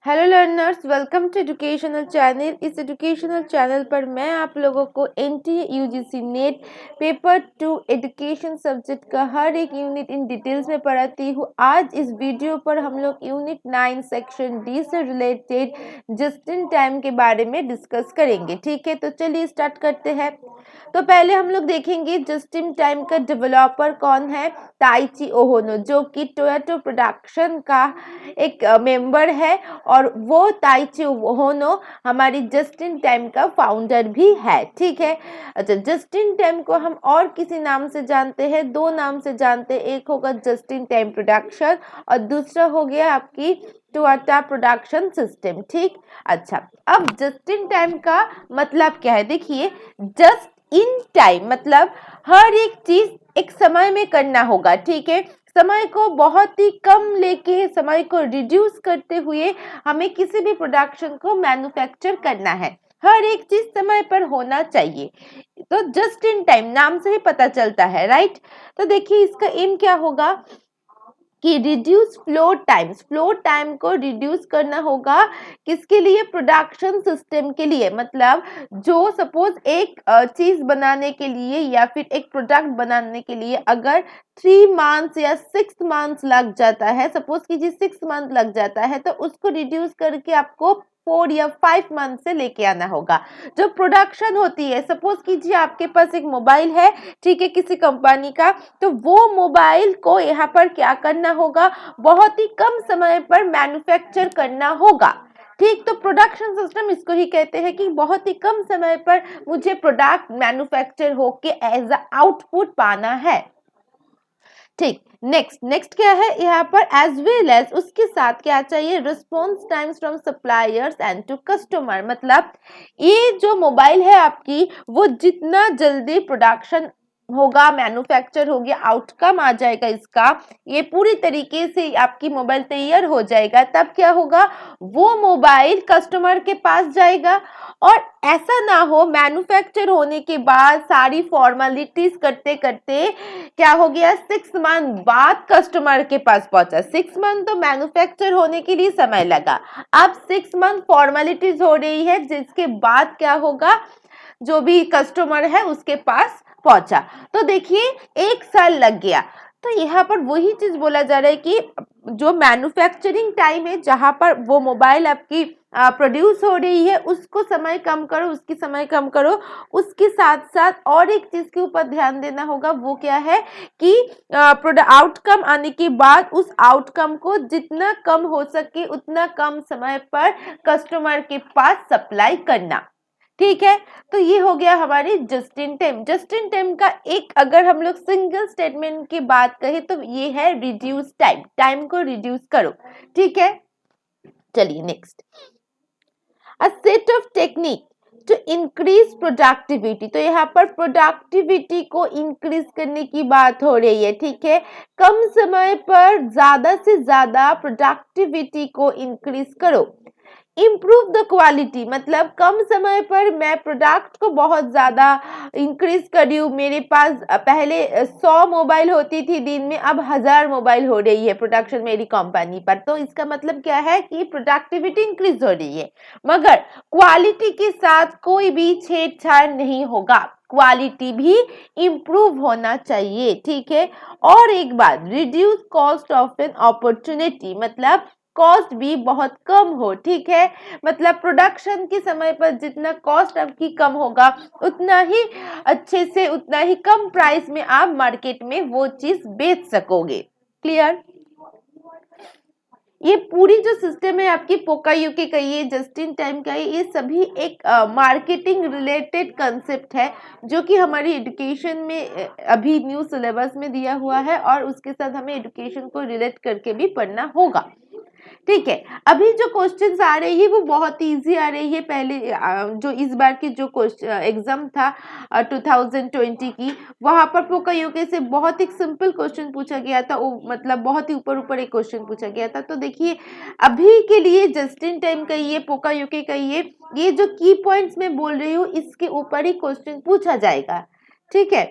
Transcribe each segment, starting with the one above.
Hello learners, welcome to educational channel. इस educational channel पर मैं आप लोगों को NTA UGC NET paper 2 education subject का हर एक यूनिट इन डिटेल्स में पढ़ाती हूँ। आज इस वीडियो पर हम लोग यूनिट 9 सेक्शन डी से रिलेटेड जस्ट इन टाइम के बारे में डिस्कस करेंगे। ठीक है, तो चलिए स्टार्ट करते हैं। तो पहले हम लोग देखेंगे जस्ट इन टाइम का डेवलपर कौन है। ताइची ओहोनो, जो कि टोयोटा प्रोडक्शन का एक मेंबर है और वो ताइची ओहोनो हमारी जस्ट इन टाइम का फाउंडर भी है। ठीक है, अच्छा, जस्ट इन टाइम को हम और किसी नाम से जानते हैं, दो नाम से जानते हैं। एक होगा जस्ट इन टाइम प्रोडक्शन और दूसरा हो गया आपकी टोयोटा प्रोडक्शन सिस्टम। ठीक, अच्छा, अब जस्ट इन टाइम का मतलब क्या है, देखिए जस्ट इन टाइम मतलब हर एक चीज एक समय में करना होगा। ठीक है, समय को बहुत ही कम लेके, समय को रिड्यूस करते हुए हमें किसी भी प्रोडक्शन को मैन्युफैक्चर करना है। हर एक चीज समय पर होना चाहिए। तो जस्ट इन टाइम नाम से ही पता चलता है, राइट। तो देखिए इसका एम क्या होगा कि रिड्यूस फ्लो टाइम को रिड्यूस करना होगा। किसके लिए? प्रोडक्शन सिस्टम के लिए। मतलब जो सपोज एक चीज बनाने के लिए या फिर एक प्रोडक्ट बनाने के लिए अगर 3 मंथ्स या 6 मंथ्स लग जाता है, सपोज कीजिए 6 मंथ लग जाता है, तो उसको रिड्यूस करके आपको 4 या 5 मंथ से लेके आना होगा। जो प्रोडक्शन होती है, सपोज कीजिए आपके पास एक मोबाइल है, ठीक है, किसी कंपनी का, तो वो मोबाइल को यहाँ पर क्या करना होगा, बहुत ही कम समय पर मैन्युफैक्चर करना होगा। ठीक, तो प्रोडक्शन सिस्टम इसको ही कहते हैं कि बहुत ही कम समय पर मुझे प्रोडक्ट मैन्युफैक्चर होके एज अ आउटपुट पाना है। ठीक, नेक्स्ट क्या है यहाँ पर, एज वेल एज उसके साथ क्या चाहिए, response times from suppliers and to customer. मतलब ये जो मोबाइल है आपकी, वो जितना जल्दी प्रोडक्शन होगा, मैन्युफैक्चर हो गया, आउटकम आ जाएगा इसका, ये पूरी तरीके से आपकी मोबाइल तैयार हो जाएगा, तब क्या होगा, वो मोबाइल कस्टमर के पास जाएगा। और ऐसा ना हो मैन्युफैक्चर होने के बाद सारी फॉर्मेलिटीज करते करते क्या हो गया, 6 मंथ बाद कस्टमर के पास पहुंचा। 6 मंथ तो मैन्युफैक्चर होने के लिए समय लगा, अब 6 मंथ फॉर्मेलिटीज हो रही है, जिसके बाद क्या होगा, जो भी कस्टमर है उसके पास पहुंचा। तो देखिए 1 साल लग गया। तो यहाँ पर वही चीज बोला जा रहा है कि जो मैन्युफैक्चरिंग टाइम है, जहां पर वो मोबाइल आपकी प्रोड्यूस हो रही है, उसको समय कम करो, उसकी समय कम करो। उसके साथ साथ और एक चीज के ऊपर ध्यान देना होगा, वो क्या है कि आउटकम आने के बाद उस आउटकम को जितना कम हो सके उतना कम समय पर कस्टमर के पास सप्लाई करना। ठीक है, तो ये हो गया हमारी just in time. Just in time का एक अगर हम लोग सिंगल स्टेटमेंट की बात कहें तो ये है रिड्यूस टाइम, टाइम को रिड्यूस करो। ठीक है, चलिए next, a set of technique to increase productivity. तो यहाँ पर प्रोडक्टिविटी को इंक्रीज करने की बात हो रही है। ठीक है, कम समय पर ज्यादा से ज्यादा प्रोडक्टिविटी को इंक्रीज करो। इम्प्रूव द क्वालिटी, मतलब कम समय पर मैं प्रोडक्ट को बहुत ज़्यादा इंक्रीज करी हूँ। मेरे पास पहले 100 मोबाइल होती थी दिन में, अब 1000 मोबाइल हो रही है प्रोडक्शन मेरी कंपनी पर। तो इसका मतलब क्या है कि प्रोडक्टिविटी इंक्रीज हो रही है, मगर क्वालिटी के साथ कोई भी छेड़छाड़ नहीं होगा, क्वालिटी भी इम्प्रूव होना चाहिए। ठीक है, और एक बात, reduce cost of an opportunity, मतलब कॉस्ट भी बहुत कम हो। ठीक है, मतलब प्रोडक्शन के समय पर जितना कॉस्ट आपकी कम होगा, उतना ही अच्छे से, उतना ही कम प्राइस में आप मार्केट में वो चीज बेच सकोगे। क्लियर? ये पूरी जो सिस्टम है आपकी पोकायूके का, ये जस्ट इन टाइम का, ये सभी एक मार्केटिंग रिलेटेड कंसेप्ट है, जो कि हमारी एजुकेशन में अभी न्यू सिलेबस में दिया हुआ है, और उसके साथ हमें एजुकेशन को रिलेट करके भी पढ़ना होगा। ठीक है, अभी जो क्वेश्चंस आ रही है वो बहुत इजी आ रही है। पहले जो इस बार की जो एग्जाम था 2020 की, वहां पर पोकायूके से बहुत एक सिंपल क्वेश्चन पूछा गया था, वो मतलब बहुत ही ऊपर ऊपर एक क्वेश्चन पूछा गया था। तो देखिए अभी के लिए जस्ट इन टाइम का ये पोकायूके का ये जो की पॉइंट्स मैं बोल रही हूँ, इसके ऊपर ही क्वेश्चन पूछा जाएगा। ठीक है,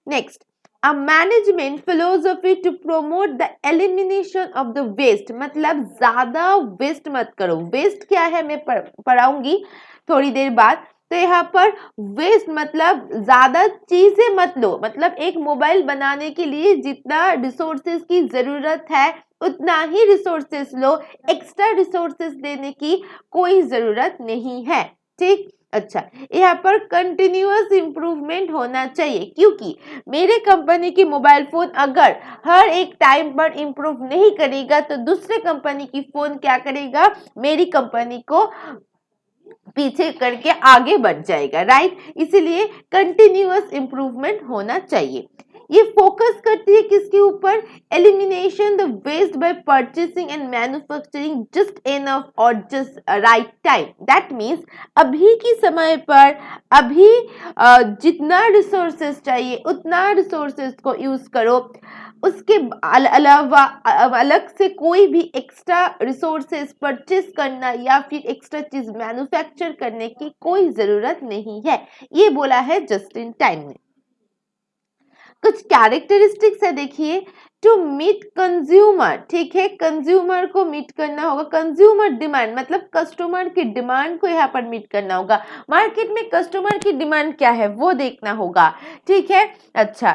next, a management philosophy to promote the elimination of the waste, मतलब ज्यादा वेस्ट मत करो। वेस्ट क्या है मैं पढ़ाऊंगी थोड़ी देर बाद। तो यहाँ पर वेस्ट मतलब ज्यादा चीजें मत लो, मतलब एक मोबाइल बनाने के लिए जितना रिसोर्सेज की जरूरत है उतना ही रिसोर्सेज लो, एक्स्ट्रा रिसोर्सेज देने की कोई जरूरत नहीं है। ठीक, अच्छा, यहाँ पर कंटिन्यूअस इंप्रूवमेंट होना चाहिए, क्योंकि मेरे कंपनी की मोबाइल फोन अगर हर एक टाइम पर इंप्रूव नहीं करेगा तो दूसरे कंपनी की फोन क्या करेगा, मेरी कंपनी को पीछे करके आगे बढ़ जाएगा, राइट। इसीलिए कंटिन्यूअस इंप्रूवमेंट होना चाहिए। ये फोकस करती है किसके ऊपर, elimination the waste by purchasing and manufacturing just enough और just right time. That means अभी की समय पर अभी जितना रिसोर्सेस चाहिए उतना रिसोर्सेस को यूज करो, उसके अलावा अलग से कोई भी एक्स्ट्रा रिसोर्सेज परचेस करना या फिर एक्स्ट्रा चीज मैन्युफैक्चर करने की कोई जरूरत नहीं है। ये बोला है जस्ट इन टाइम में। कुछ कैरेक्टरिस्टिक्स है, देखिए, टू मीट कंज्यूमर, ठीक है, कंज्यूमर को मीट करना होगा। कंज्यूमर डिमांड मतलब कस्टमर की डिमांड को यहाँ पर मीट करना होगा। मार्केट में कस्टमर की डिमांड क्या है वो देखना होगा, ठीक है। अच्छा,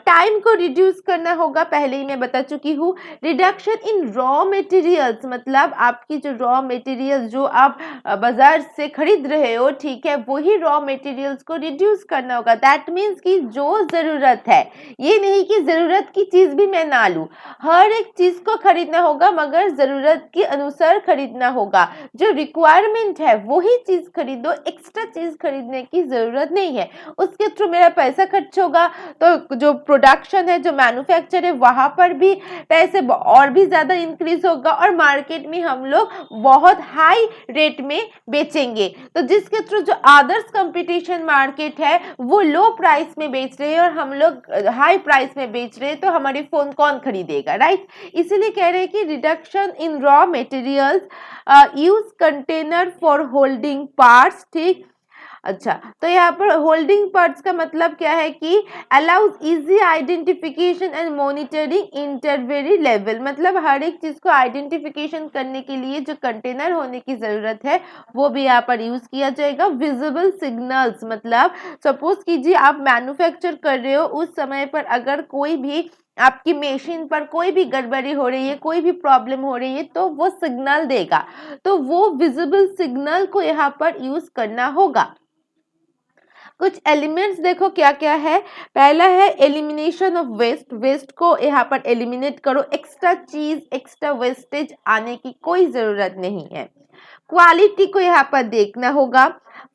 टाइम को रिड्यूस करना होगा, पहले ही मैं बता चुकी हूँ। रिडक्शन इन रॉ मटेरियल्स मतलब आपकी जो रॉ मटेरियल्स जो आप बाजार से खरीद रहे हो, ठीक है, वही रॉ मटेरियल्स को रिड्यूस करना होगा। दैट मीन्स कि जो जरूरत है, ये नहीं कि जरूरत की चीज भी मैं ना लूं, हर एक चीज को खरीदना होगा मगर जरूरत के अनुसार खरीदना होगा। जो रिक्वायरमेंट है वही चीज खरीदो, एक्स्ट्रा चीज खरीदने की जरूरत नहीं है। उसके थ्रू मेरा पैसा खर्च होगा, तो जो प्रोडक्शन है, जो मैन्युफैक्चर है, वहां पर भी पैसे और भी ज्यादा इंक्रीज होगा और मार्केट में हम लोग बहुत हाई रेट में बेचेंगे। तो जिसके थ्रू जो अदर्स कंपटीशन मार्केट है वो लो प्राइस में बेच रहे हैं और हम लोग हाई प्राइस में बेच रहे हैं, तो हमारी फोन कौन खरीदेगा, राइट। इसीलिए कह रहे हैं कि reduction in raw materials, use container for holding parts, ठीक। अच्छा, तो यहाँ पर होल्डिंग पार्ट्स का मतलब क्या है कि allows easy identification and monitoring inventory level, मतलब हर एक चीज को आइडेंटिफिकेशन करने के लिए जो कंटेनर होने की जरूरत है वो भी यहाँ पर यूज किया जाएगा। विजिबल सिग्नल्स मतलब सपोज कीजिए आप मैन्युफैक्चर कर रहे हो, उस समय पर अगर कोई भी आपकी मशीन पर कोई भी गड़बड़ी हो रही है, कोई भी प्रॉब्लम हो रही है, तो वो सिग्नल देगा, तो वो विजिबल सिग्नल को यहाँ पर यूज करना होगा। कुछ एलिमेंट्स देखो क्या क्या है। पहला है एलिमिनेशन ऑफ वेस्ट, वेस्ट को यहाँ पर एलिमिनेट करो, एक्स्ट्रा चीज एक्स्ट्रा वेस्टेज आने की कोई जरूरत नहीं है। क्वालिटी को यहाँ पर देखना होगा।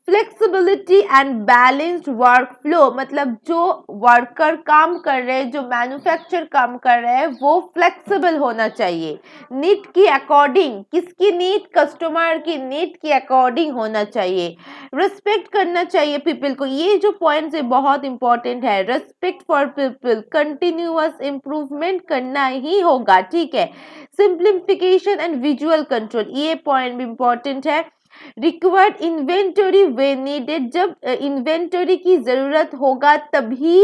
Flexibility and balanced work flow मतलब जो वर्कर काम कर रहे हैं, जो मैन्युफैक्चर काम कर रहे हैं, वो फ्लेक्सिबल होना चाहिए। नीड की अकॉर्डिंग, किसकी नीड, कस्टमर की नीड की अकॉर्डिंग होना चाहिए। रिस्पेक्ट करना चाहिए पीपल को, ये जो पॉइंट है बहुत इंपॉर्टेंट है। Respect for people, continuous improvement करना ही होगा, ठीक है। सिंप्लीफिकेशन एंड विजुअल कंट्रोल, ये पॉइंट भी इंपॉर्टेंट है। रिक्वायर्ड इन्वेंटरी वे नीडेड, जब इन्वेंटरी की जरूरत होगा तभी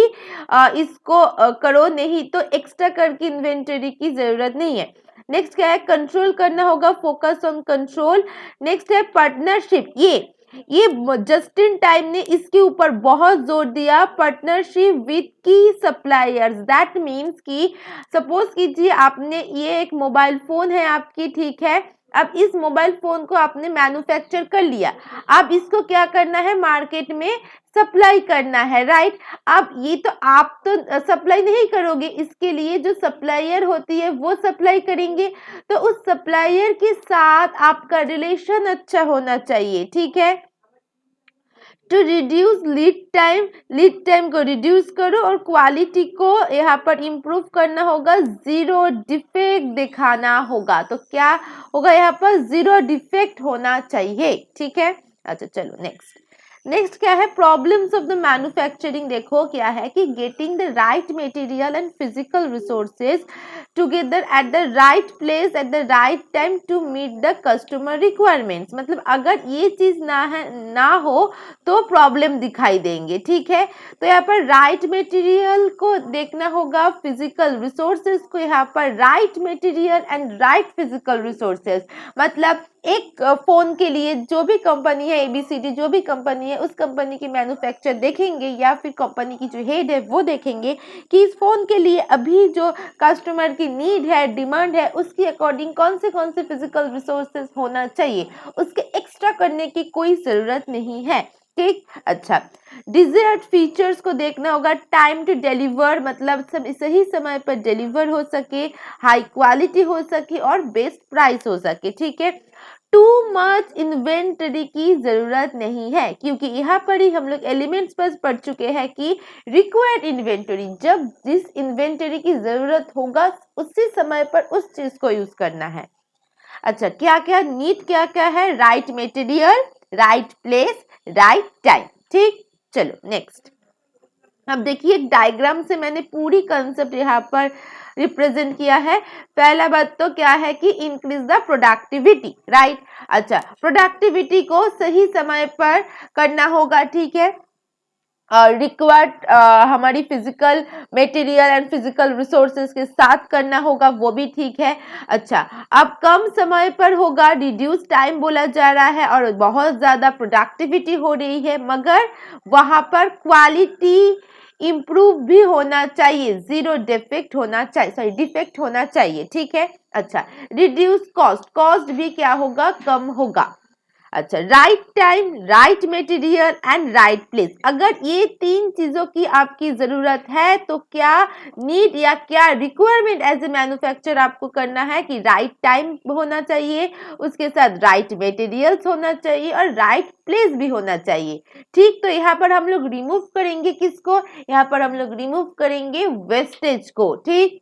इसको करो, नहीं तो एक्स्ट्रा करके इन्वेंटरी की जरूरत नहीं है। नेक्स्ट क्या है, कंट्रोल करना होगा, फोकस ऑन कंट्रोल। नेक्स्ट है पार्टनरशिप, ये जस्ट इन टाइम ने इसके ऊपर बहुत जोर दिया, पार्टनरशिप विद की सप्लायर्स। दैट मीन्स कि सपोज कीजिए आपने ये एक मोबाइल फोन है आपकी, ठीक है, अब इस मोबाइल फोन को आपने मैन्युफैक्चर कर लिया, अब इसको क्या करना है, मार्केट में सप्लाई करना है, राइट। अब ये तो आप तो सप्लाई नहीं करोगे, इसके लिए जो सप्लायर होती है वो सप्लाई करेंगे, तो उस सप्लायर के साथ आपका रिलेशन अच्छा होना चाहिए, ठीक है। टू रिड्यूस लीड टाइम को रिड्यूस करो और क्वालिटी को यहाँ पर इंप्रूव करना होगा। जीरो डिफेक्ट दिखाना होगा, तो क्या होगा, यहाँ पर जीरो डिफेक्ट होना चाहिए, ठीक है। अच्छा चलो नेक्स्ट क्या है, प्रॉब्लम्स ऑफ द मैन्युफैक्चरिंग। देखो क्या है कि getting the right material and physical resources together at the right place at the right time to meet the customer requirements. मतलब अगर ये चीज ना हो तो प्रॉब्लम दिखाई देंगे, ठीक है। तो यहाँ पर राइट मटेरियल को देखना होगा, फिजिकल रिसोर्सेज को यहाँ पर right material and right physical resources. मतलब एक फोन के लिए जो भी कंपनी है, ABCD जो भी कंपनी है, उस कंपनी की मैन्युफैक्चर देखेंगे या फिर कंपनी की जो हेड है वो देखेंगे कि इस फोन के लिए अभी जो कस्टमर की नीड है, डिमांड है, उसके अकॉर्डिंग कौन से फिजिकल रिसोर्सेज होना चाहिए। उसके एक्स्ट्रा करने की कोई जरूरत नहीं है, ठीक। अच्छा, डिजायर्ड फीचर्स को देखना होगा, टाइम टू डिलीवर मतलब सब सही समय पर डिलीवर हो सके, हाई क्वालिटी हो सके और बेस्ट प्राइस हो सके, ठीक है। टू मच इन्वेंटरी की जरूरत नहीं है, क्योंकि यहाँ पर ही हम लोग एलिमेंट्स पर पढ़ चुके हैं कि रिक्वायर्ड इन्वेंटरी, जब जिस इन्वेंटरी की जरूरत होगा उसी समय पर उस चीज को यूज करना है। अच्छा, क्या क्या नीड क्या क्या है, right material, right place, right time, ठीक। चलो नेक्स्ट, अब देखिए डायग्राम से मैंने पूरी कंसेप्ट यहाँ पर रिप्रेजेंट किया है। पहला बात तो क्या है कि इंक्रीज द प्रोडक्टिविटी, राइट। अच्छा, प्रोडक्टिविटी को सही समय पर करना होगा, ठीक है। रिक्वायर्ड हमारी physical material and physical resources के साथ करना होगा, वो भी ठीक है। अच्छा, अब कम समय पर होगा, रिड्यूस टाइम बोला जा रहा है और बहुत ज्यादा प्रोडक्टिविटी हो रही है, मगर वहां पर क्वालिटी इम्प्रूव भी होना चाहिए, जीरो डिफेक्ट होना चाहिए, सॉरी डिफेक्ट होना चाहिए, ठीक है। अच्छा, रिड्यूस कॉस्ट, कॉस्ट भी क्या होगा, कम होगा। अच्छा, right time, right material and right place, अगर ये तीन चीजों की आपकी जरूरत है तो क्या नीड या क्या रिक्वायरमेंट एज ए मैन्युफैक्चरर आपको करना है कि राइट टाइम होना चाहिए, उसके साथ राइट मटेरियल्स होना चाहिए और राइट प्लेस भी होना चाहिए, ठीक। तो यहाँ पर हम लोग रिमूव करेंगे किसको, यहाँ पर हम लोग रिमूव करेंगे वेस्टेज को, ठीक।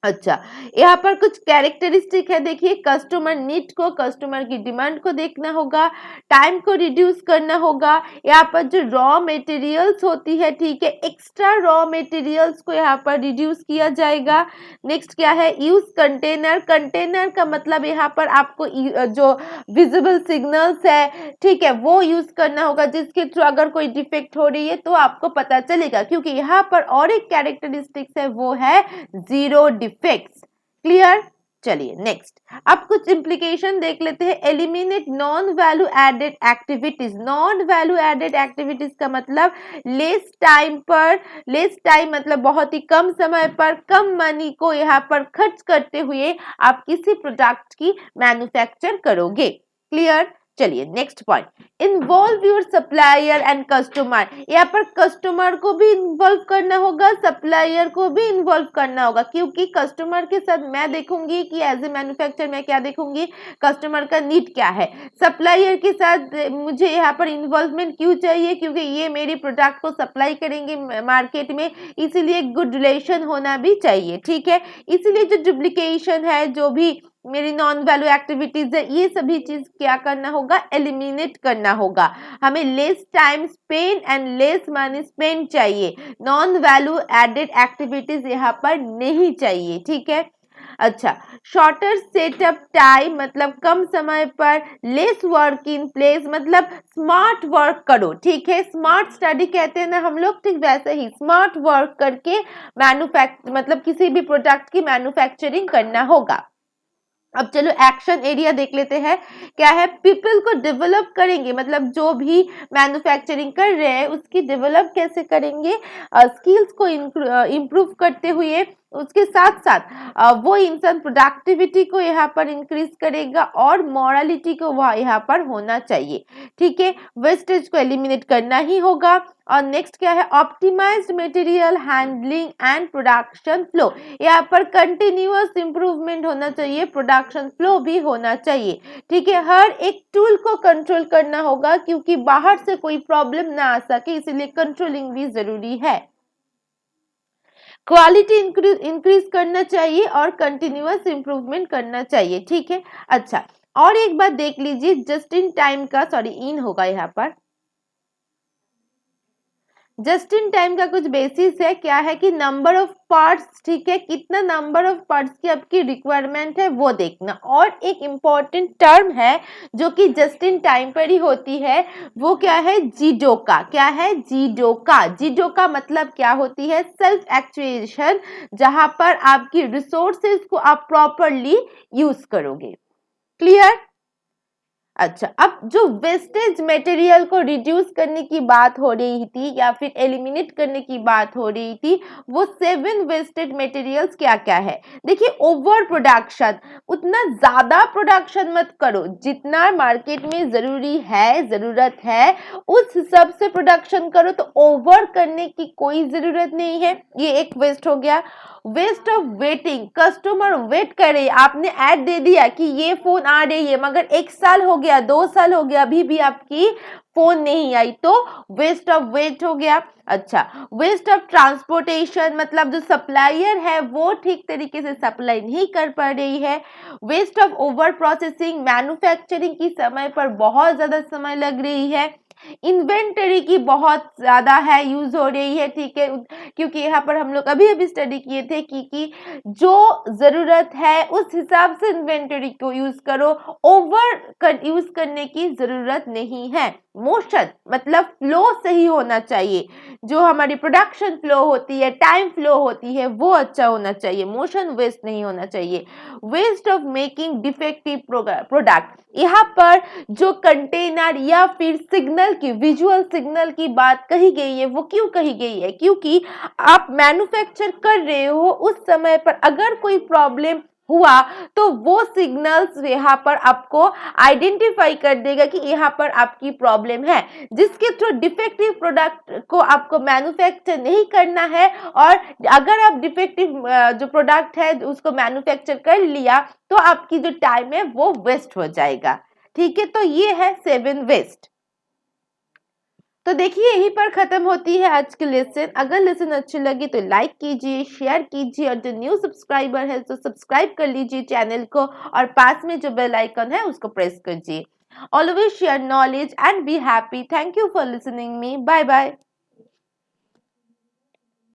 अच्छा, यहाँ पर कुछ कैरेक्टरिस्टिक है, देखिए कस्टमर नीड को, कस्टमर की डिमांड को देखना होगा, टाइम को रिड्यूस करना होगा, यहाँ पर जो रॉ मटेरियल्स होती है, ठीक है, एक्स्ट्रा रॉ मटेरियल्स को यहाँ पर रिड्यूस किया जाएगा। नेक्स्ट क्या है, यूज कंटेनर, कंटेनर का मतलब यहाँ पर आपको जो विजिबल सिग्नल्स है, ठीक है, वो यूज करना होगा, जिसके थ्रू अगर कोई डिफेक्ट हो रही है तो आपको पता चलेगा, क्योंकि यहाँ पर और एक कैरेक्टरिस्टिक्स है, वो है जीरो डिफेक्ट्स, क्लियर। चलिए नेक्स्ट, अब कुछ इंप्लीकेशन देख लेते हैं। Eliminate non value added activities, non value added activities का मतलब लेस टाइम पर, लेस टाइम मतलब बहुत ही कम समय पर कम मनी को यहाँ पर खर्च करते हुए आप किसी प्रोडक्ट की मैन्युफैक्चर करोगे, क्लियर। चलिए next point, involve your supplier and customer, यहाँ पर कस्टमर को भी इन्वॉल्व करना होगा, सप्लायर को भी इन्वॉल्व करना होगा, क्योंकि कस्टमर के साथ मैं देखूंगी कि एज ए मैन्युफैक्चरर मैं क्या देखूंगी, कस्टमर का नीड क्या है। सप्लायर के साथ मुझे यहाँ पर इन्वॉल्वमेंट क्यों चाहिए, क्योंकि ये मेरी प्रोडक्ट को सप्लाई करेंगे मार्केट में, इसीलिए गुड रिलेशन होना भी चाहिए, ठीक है। इसीलिए जो डुप्लीकेशन है, जो भी मेरी नॉन वैल्यू एक्टिविटीज है, ये सभी चीज क्या करना होगा, एलिमिनेट करना होगा। हमें less time spend and less money spend चाहिए, नॉन वैल्यू एडेड एक्टिविटीज यहाँ पर नहीं चाहिए, ठीक है। अच्छा, शॉर्टर सेटअप टाइम मतलब कम समय पर, लेस वर्क इन प्लेस मतलब स्मार्ट वर्क करो, ठीक है। स्मार्ट स्टडी कहते हैं ना हम लोग, ठीक वैसे ही स्मार्ट वर्क करके मैन्युफैक्चर मतलब किसी भी प्रोडक्ट की मैन्युफैक्चरिंग करना होगा। अब चलो एक्शन एरिया देख लेते हैं, क्या है, पीपल को डेवलप करेंगे, मतलब जो भी मैन्युफैक्चरिंग कर रहे हैं उसकी डेवलप कैसे करेंगे, स्किल्स को इम्प्रूव करते हुए, उसके साथ साथ वो इंसान प्रोडक्टिविटी को यहाँ पर इंक्रीज करेगा और मॉरलिटी को वह यहाँ पर होना चाहिए, ठीक है। वेस्टेज को एलिमिनेट करना ही होगा। और नेक्स्ट क्या है, optimized material handling and production flow, यहाँ पर कंटिन्यूअस इंप्रूवमेंट होना चाहिए, प्रोडक्शन फ्लो भी होना चाहिए, ठीक है। हर एक टूल को कंट्रोल करना होगा, क्योंकि बाहर से कोई प्रॉब्लम ना आ सके, इसलिए कंट्रोलिंग भी जरूरी है। क्वालिटी इंक्रीज करना चाहिए और कंटिन्यूअस इंप्रूवमेंट करना चाहिए, ठीक है। अच्छा, और एक बात देख लीजिए, जस्ट इन टाइम का, सॉरी इन होगा यहाँ पर, जस्ट इन टाइम का कुछ बेसिस है, क्या है कि नंबर ऑफ पार्ट्स, ठीक है, कितना नंबर ऑफ पार्ट्स की आपकी रिक्वायरमेंट है वो देखना। और एक इम्पॉर्टेंट टर्म है जो कि जस्ट इन टाइम पर ही होती है, वो क्या है, जीडोका। क्या है, जीडोका। जीडोका मतलब क्या होती है, सेल्फ एक्चुएशन, जहां पर आपकी रिसोर्सेज को आप प्रॉपरली यूज करोगे। क्लियर? अच्छा, अब जो वेस्टेज मटेरियल को रिड्यूस करने की बात हो रही थी या फिर एलिमिनेट करने की बात हो रही थी, वो 7 वेस्टेज मटेरियल्स क्या क्या है। देखिए, ओवर प्रोडक्शन, उतना ज्यादा प्रोडक्शन मत करो, जितना मार्केट में जरूरी है, जरूरत है उस हिसाब से प्रोडक्शन करो, तो ओवर करने की कोई जरूरत नहीं है। ये एक वेस्ट हो गया। Waste of waiting, customer wait करे, आपने ऐड दे दिया कि ये फोन आ रही है, मगर 1 साल हो गया, 2 साल हो गया, अभी भी आपकी फोन नहीं आई, तो वेस्ट ऑफ वेट हो गया। अच्छा, वेस्ट ऑफ ट्रांसपोर्टेशन, मतलब जो सप्लायर है वो ठीक तरीके से सप्लाई नहीं कर पा रही है। Waste of over processing, manufacturing की समय पर बहुत ज्यादा समय लग रही है। इन्वेंटरी की बहुत ज्यादा है, यूज हो रही है, ठीक है, क्योंकि यहाँ पर हम लोग अभी अभी स्टडी किए थे कि जो जरूरत है उस हिसाब से इन्वेंटरी को यूज करो, ओवर यूज करने की जरूरत नहीं है। मोशन मतलब फ्लो सही होना चाहिए, जो हमारी प्रोडक्शन फ्लो होती है, टाइम फ्लो होती है, वो अच्छा होना चाहिए, मोशन वेस्ट नहीं होना चाहिए। Waste of making defective product, यहाँ पर जो कंटेनर या फिर सिग्नल की, विजुअल सिग्नल की बात कही गई है, वो क्यों कही गई है, क्योंकि आप मैन्युफैक्चर कर रहे हो, उस समय पर अगर कोई प्रॉब्लम हुआ तो वो सिग्नल्स यहाँ पर आपको आइडेंटिफाई कर देगा कि यहाँ पर आपकी प्रॉब्लम है, जिसके थ्रू डिफेक्टिव प्रोडक्ट को आपको मैन्युफैक्चर नहीं करना है। और अगर आप डिफेक्टिव जो प्रोडक्ट है उसको मैन्युफैक्चर कर लिया तो आपकी जो टाइम है वो वेस्ट हो जाएगा। ठीक है, तो ये है 7 वेस्ट। तो देखिए, यहीं पर खत्म होती है आज की लेसन। अगर लेसन अच्छी लगी तो लाइक कीजिए, शेयर कीजिए, और जो न्यू सब्सक्राइबर है तो सब्सक्राइब कर लीजिए चैनल को, और पास में जो बेल आइकन है उसको प्रेस कीजिए। Always share knowledge and be happy. Thank you for listening me. Bye bye.